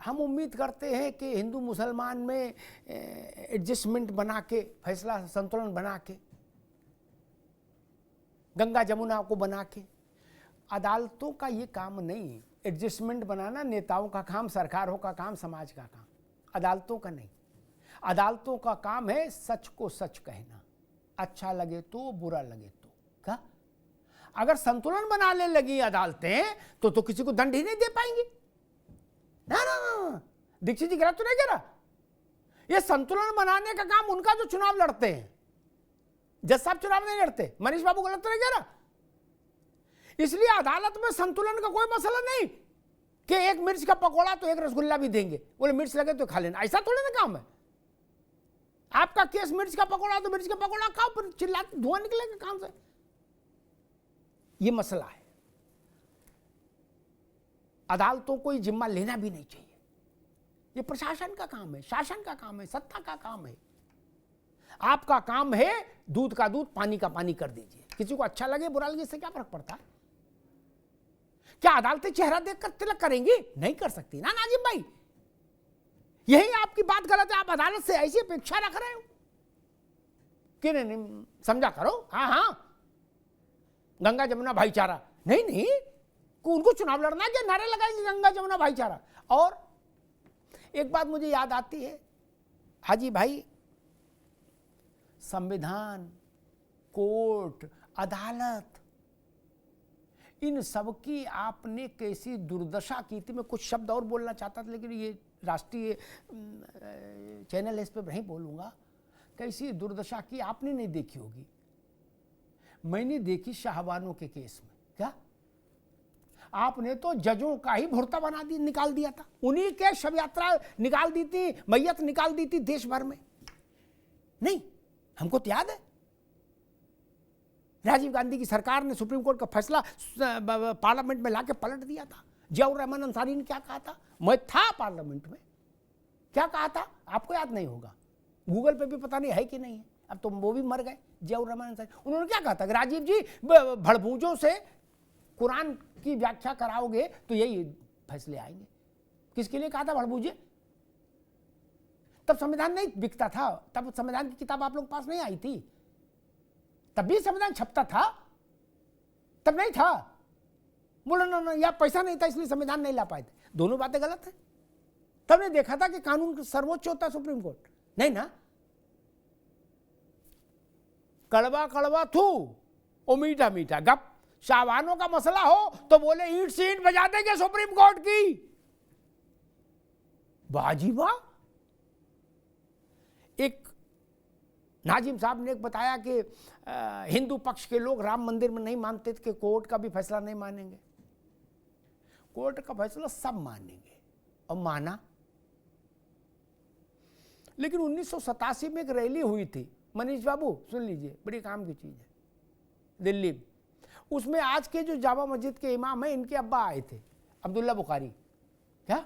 हम उम्मीद करते हैं कि हिंदू मुसलमान में एडजस्टमेंट बना के, फैसला संतुलन बना के, गंगा जमुना को बना के, अदालतों का ये काम नहीं। एडजस्टमेंट बनाना नेताओं का काम, सरकारों का काम, समाज का काम, अदालतों का नहीं। अदालतों का काम है सच को सच कहना, अच्छा लगे तो बुरा लगे तो। क्या अगर संतुलन बनाने लगी अदालतें तो किसी को दंड ही नहीं दे पाएंगी। ना ना ना, दीक्षित जी गलत तो नहीं कह रहा। ये संतुलन बनाने का काम उनका जो चुनाव लड़ते हैं। जज साहब चुनाव नहीं लड़ते, मनीष बाबू गलत तो नहीं कह रहा। इसलिए अदालत में संतुलन का कोई मसला नहीं कि एक मिर्च का पकौड़ा तो एक रसगुल्ला भी देंगे, बोले मिर्च लगे तो खा लेना, ऐसा थोड़ी ना काम है। आपका केस मिर्च का पकौड़ा तो मिर्च का पकौड़ा खाओ, फिर चिल्लाते धुआं निकलेगा काम से। ये मसला है। अदालतों को ये जिम्मा लेना भी नहीं चाहिए। ये प्रशासन का काम है, शासन का काम है, सत्ता का काम है। आपका काम है दूध का दूध, पानी का पानी कर दीजिए। किसी को अच्छा लगे बुरा लगे, इससे क्या फर्क पड़ता है? क्या अदालतें चेहरा देखकर तिलक करेंगी? नहीं कर सकती ना नाजिम भाई। यही आपकी बात गलत है। आप अदालत से ऐसी अपेक्षा रख रहे हो कि नहीं, समझा करो। हाँ हाँ, गंगा जमुना भाईचारा, नहीं नहीं, उनको चुनाव लड़ना है, नारे लगाएंगे गंगा जमुना भाईचारा। और एक बात मुझे याद आती है, हाजी भाई, संविधान, कोर्ट, अदालत, इन सब की आपने कैसी दुर्दशा की थी। मैं कुछ शब्द और बोलना चाहता था, लेकिन ये राष्ट्रीय चैनल है, इस पर नहीं बोलूँगा। कैसी दुर्दशा की आपने नहीं देखी होगी, मैंने देखी शाहबानों के केस में। क्या आपने तो जजों का ही भुर्ता बना दी, निकाल दिया था। उन्हीं के शव यात्रा निकाल दी थी, मैयत निकाल दी थी देश भर में। नहीं, हमको तो याद है राजीव गांधी की सरकार ने सुप्रीम कोर्ट का फैसला पार्लियामेंट में लाके पलट दिया था। जियाउर रहमान अंसारी ने क्या कहा था? मैं था पार्लियामेंट में, क्या कहा था आपको याद नहीं होगा, गूगल पे भी पता नहीं है कि नहीं है, अब तो वो भी मर गए। जियाउर रहमान अंसारी, उन्होंने क्या कहा था कि राजीव जी भड़बूजों से कुरान की व्याख्या कराओगे तो यही फैसले आएंगे। किसके लिए कहा था भड़बूजे? तब संविधान नहीं बिकता था, तब संविधान की किताब आप लोग पास नहीं आई थी, तब भी संविधान छपता था, तब नहीं था। बोलो ना, या पैसा नहीं था इसलिए संविधान नहीं ला पाए थे। दोनों बातें गलत है। तब ने देखा था कि कानून सर्वोच्च होता है सुप्रीम कोर्ट, नहीं ना। कड़वा कड़वा थू ओ मीठा मीठा गप। शाहबानों का मसला हो तो बोले ईंट से ईंट बजा देंगे सुप्रीम कोर्ट की। बाजी वाह। एक नाजिम साहब ने एक बताया कि हिंदू पक्ष के लोग राम मंदिर में नहीं मानते थे कि कोर्ट का भी फैसला नहीं मानेंगे। कोर्ट का फैसला सब मानेंगे, और माना। लेकिन 1987 में एक रैली हुई थी, मनीष बाबू सुन लीजिए, बड़ी काम की चीज है, दिल्ली में। उसमें आज के जो जामा मस्जिद के इमाम हैं, इनके अब्बा आए थे, अब्दुल्ला बुखारी। क्या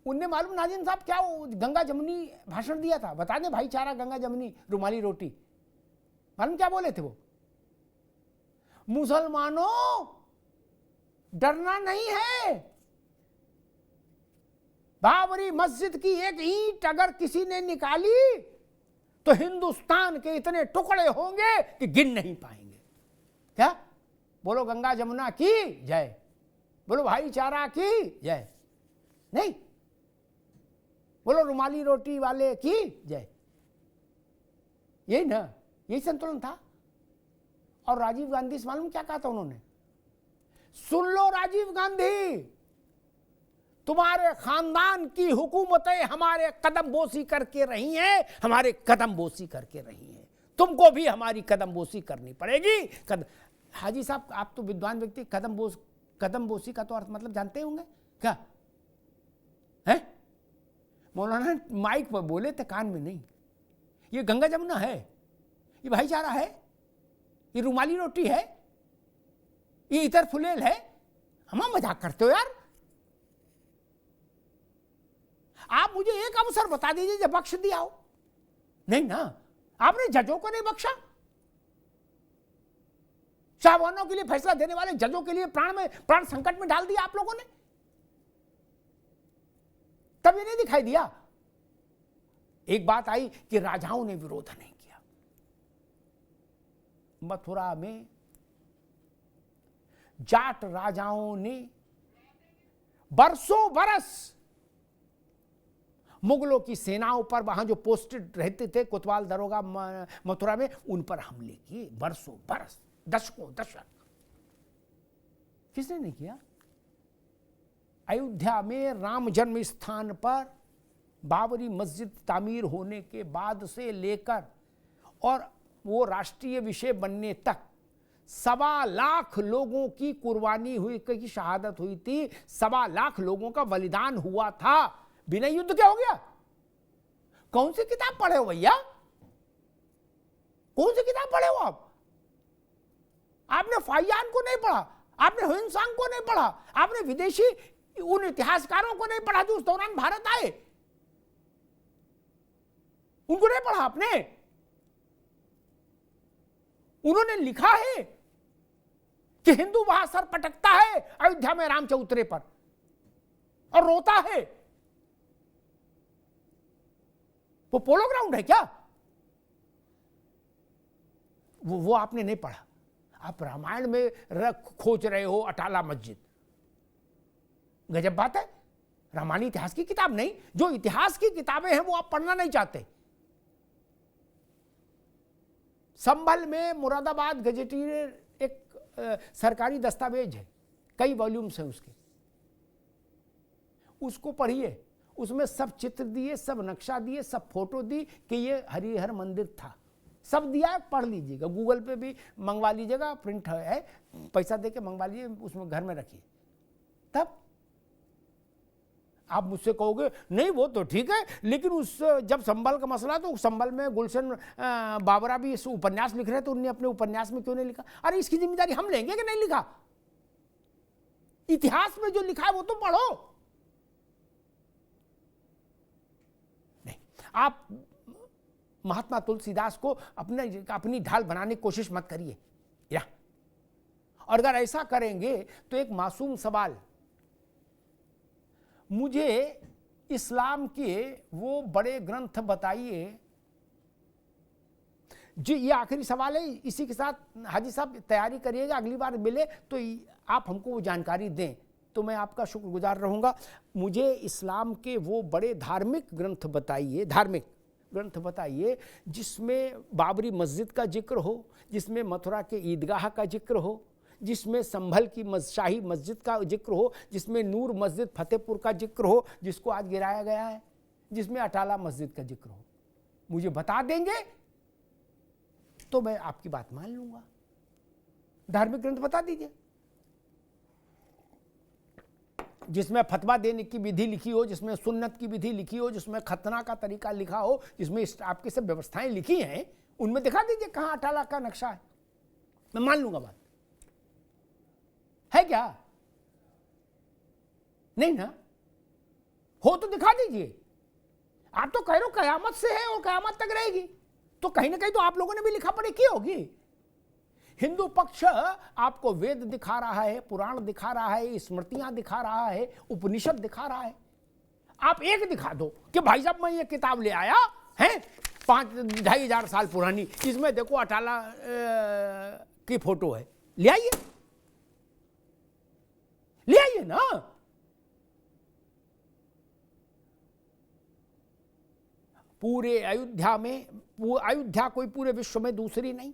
उनने मालूम नाजिम साहब क्या गंगा जमुनी भाषण दिया था? बता दें, भाईचारा, गंगा जमुनी, रुमाली रोटी। मालूम क्या बोले थे वो? मुसलमानों डरना नहीं है, बाबरी मस्जिद की एक ईंट अगर किसी ने निकाली तो हिंदुस्तान के इतने टुकड़े होंगे कि गिन नहीं पाएंगे। क्या बोलो गंगा जमुना की जय, बोलो भाईचारा की जय, नहीं बोलो रुमाली रोटी वाले की जय। यही ना, यही संतुलन था। और राजीव गांधी से मालूम क्या कहा था उन्होंने? सुन लो राजीव गांधी, तुम्हारे खानदान की हुकूमतें हमारे कदम बोसी करके रही हैं, हमारे कदम बोसी करके रही हैं, तुमको भी हमारी कदम बोसी करनी पड़ेगी। हाजी साहब, आप तो विद्वान व्यक्ति, कदम बोसी का तो अर्थ मतलब जानते होंगे क्या है? मौलाना माइक पर बोले थे, कान में नहीं। ये गंगा जमुना है, ये भाईचारा है, ये रुमाली रोटी है, ये इतर फुलेल है। हम मजाक करते हो यार। आप मुझे एक अवसर बता दीजिए जब बख्श दिया हो। नहीं ना, आपने जजों को नहीं बख्शा। शाहबानों के लिए फैसला देने वाले जजों के लिए प्राण संकट में डाल दिया आप लोगों ने। तब ये नहीं दिखाई दिया। एक बात आई कि राजाओं ने विरोध नहीं किया। मथुरा में जाट राजाओं ने बरसों बरस मुगलों की सेनाओं पर, वहां जो पोस्टेड रहते थे कोतवाल दरोगा मथुरा में, उन पर हमले किए बरसों बरस, दशकों दशक। किसने नहीं किया? अयोध्या में राम जन्म स्थान पर बाबरी मस्जिद तामीर होने के बाद से लेकर और वो राष्ट्रीय विषय बनने तक 1.25 लाख लोगों की कुर्बानी हुई, की शहादत हुई थी। 1.25 लाख लोगों का बलिदान हुआ था। बिना युद्ध क्या हो गया? कौन सी किताब पढ़े हो भैया? कौन सी किताब पढ़े हो आप? आपने फाहियान को नहीं पढ़ा, आपने ह्वेनसांग को नहीं पढ़ा, आपने विदेशी उन इतिहासकारों को नहीं पढ़ा जो उस दौरान भारत आए, उनको नहीं पढ़ा आपने। उन्होंने लिखा है कि हिंदू वहां सर पटकता है अयोध्या में राम चौतरे पर और रोता है। वो पोलो ग्राउंड है क्या? वो आपने नहीं पढ़ा। आप रामायण में खोज रहे हो अटाला मस्जिद। गजब बात है। रामायण इतिहास की किताब नहीं, जो इतिहास की किताबें हैं वो आप पढ़ना नहीं चाहते। संभल में मुरादाबाद गजेटियर एक सरकारी दस्तावेज है, कई वॉल्यूम्स हैं उसके, उसको पढ़िए। उसमें सब चित्र दिए, सब नक्शा दिए, सब फोटो दी कि ये हरिहर मंदिर था, सब दिया है। पढ़ लीजिएगा, गूगल पे भी मंगवा लीजिएगा, प्रिंट है, पैसा दे के मंगवा लीजिए, उसमें घर में रखिए। तब आप मुझसे कहोगे नहीं वो तो ठीक है, लेकिन उस जब संभल का मसला, तो संभल में गुलशन बाबरा भी इस उपन्यास लिख रहे थे, उन्होंने अपने उपन्यास में क्यों नहीं लिखा? अरे इसकी जिम्मेदारी हम लेंगे कि नहीं लिखा? इतिहास में जो लिखा है वो तो पढ़ो। नहीं, आप महात्मा तुलसीदास को अपनी ढाल बनाने की कोशिश मत करिए। या और अगर ऐसा करेंगे तो एक मासूम सवाल, मुझे इस्लाम के वो बड़े ग्रंथ बताइए जी। ये आखिरी सवाल है, इसी के साथ हाजी साहब तैयारी करिएगा, अगली बार मिले तो आप हमको वो जानकारी दें तो मैं आपका शुक्रगुजार रहूँगा। मुझे इस्लाम के वो बड़े धार्मिक ग्रंथ बताइए, धार्मिक ग्रंथ बताइए जिसमें बाबरी मस्जिद का जिक्र हो, जिसमें मथुरा के ईदगाह का जिक्र हो, जिसमें संभल की शाही मस्जिद का जिक्र हो, जिसमें नूर मस्जिद फतेहपुर का जिक्र हो जिसको आज गिराया गया है, जिसमें अटाला मस्जिद का जिक्र हो। मुझे बता देंगे तो मैं आपकी बात मान लूंगा। धार्मिक ग्रंथ बता दीजिए जिसमें फतवा देने की विधि लिखी हो, जिसमें सुन्नत की विधि लिखी हो, जिसमें खतना का तरीका लिखा हो, जिसमें आपकी सब व्यवस्थाएं लिखी हैं, उनमें दिखा दीजिए कहाँ अटाला का नक्शा है, मैं मान लूंगा। बात है क्या? नहीं ना? हो तो दिखा दीजिए। आप तो कह रहे हो कयामत से है और कयामत तक रहेगी, तो कहीं ना कहीं तो आप लोगों ने भी लिखा पढ़ी की होगी। हिंदू पक्ष आपको वेद दिखा रहा है, पुराण दिखा रहा है, स्मृतियां दिखा रहा है, उपनिषद दिखा रहा है। आप एक दिखा दो कि भाई साहब मैं ये किताब ले आया है 5-2,500 साल पुरानी, इसमें देखो अटाला की फोटो है, ले आइए, ले आइए ना। पूरे अयोध्या में, अयोध्या कोई पूरे विश्व में दूसरी नहीं,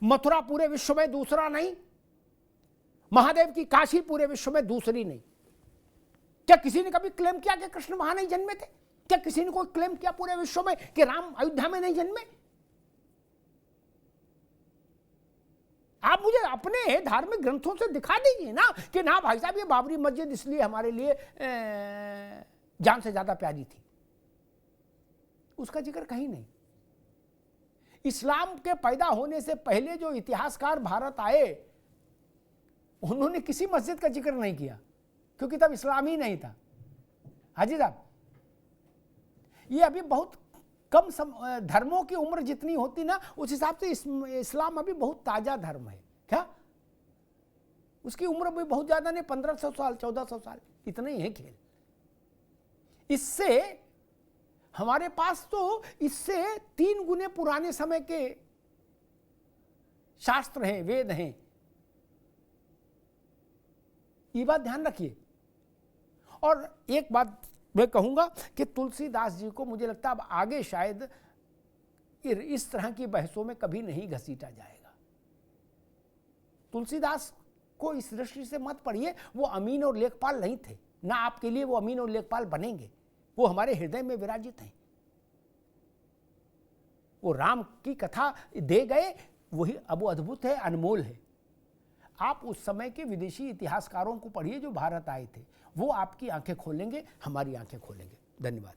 मथुरा पूरे विश्व में दूसरा नहीं, महादेव की काशी पूरे विश्व में दूसरी नहीं। क्या किसी ने कभी क्लेम किया कि कृष्ण वहां नहीं जन्मे थे? क्या किसी ने कोई क्लेम किया पूरे विश्व में कि राम अयोध्या में नहीं जन्मे? आप मुझे अपने धार्मिक ग्रंथों से दिखा दीजिए ना कि ना भाई साहब ये बाबरी मस्जिद इसलिए हमारे लिए जान से ज्यादा प्यारी थी। उसका जिक्र कहीं नहीं। इस्लाम के पैदा होने से पहले जो इतिहासकार भारत आए उन्होंने किसी मस्जिद का जिक्र नहीं किया, क्योंकि तब इस्लाम ही नहीं था। हाजी साहब, ये अभी बहुत कम धर्मों की उम्र जितनी होती ना, उस हिसाब से इस्लाम अभी बहुत ताजा धर्म है। क्या उसकी उम्र भी बहुत ज्यादा नहीं, 1500 साल 1400 साल, इतना ही है खेल। इससे हमारे पास तो इससे 3 गुने पुराने समय के शास्त्र हैं, वेद हैं। ये बात ध्यान रखिए। और एक बात मैं कहूंगा कि तुलसीदास जी को मुझे लगता है अब आगे शायद इस तरह की बहसों में कभी नहीं घसीटा जाएगा। तुलसीदास को इस दृष्टि से मत पढ़िए, वो अमीन और लेखपाल नहीं थे, ना आपके लिए वो अमीन और लेखपाल बनेंगे। वो हमारे हृदय में विराजित हैं। वो राम की कथा दे गए, वही अब वो अद्भुत है, अनमोल है। आप उस समय के विदेशी इतिहासकारों को पढ़िए जो भारत आए थे, वो आपकी आंखें खोलेंगे, हमारी आंखें खोलेंगे। धन्यवाद।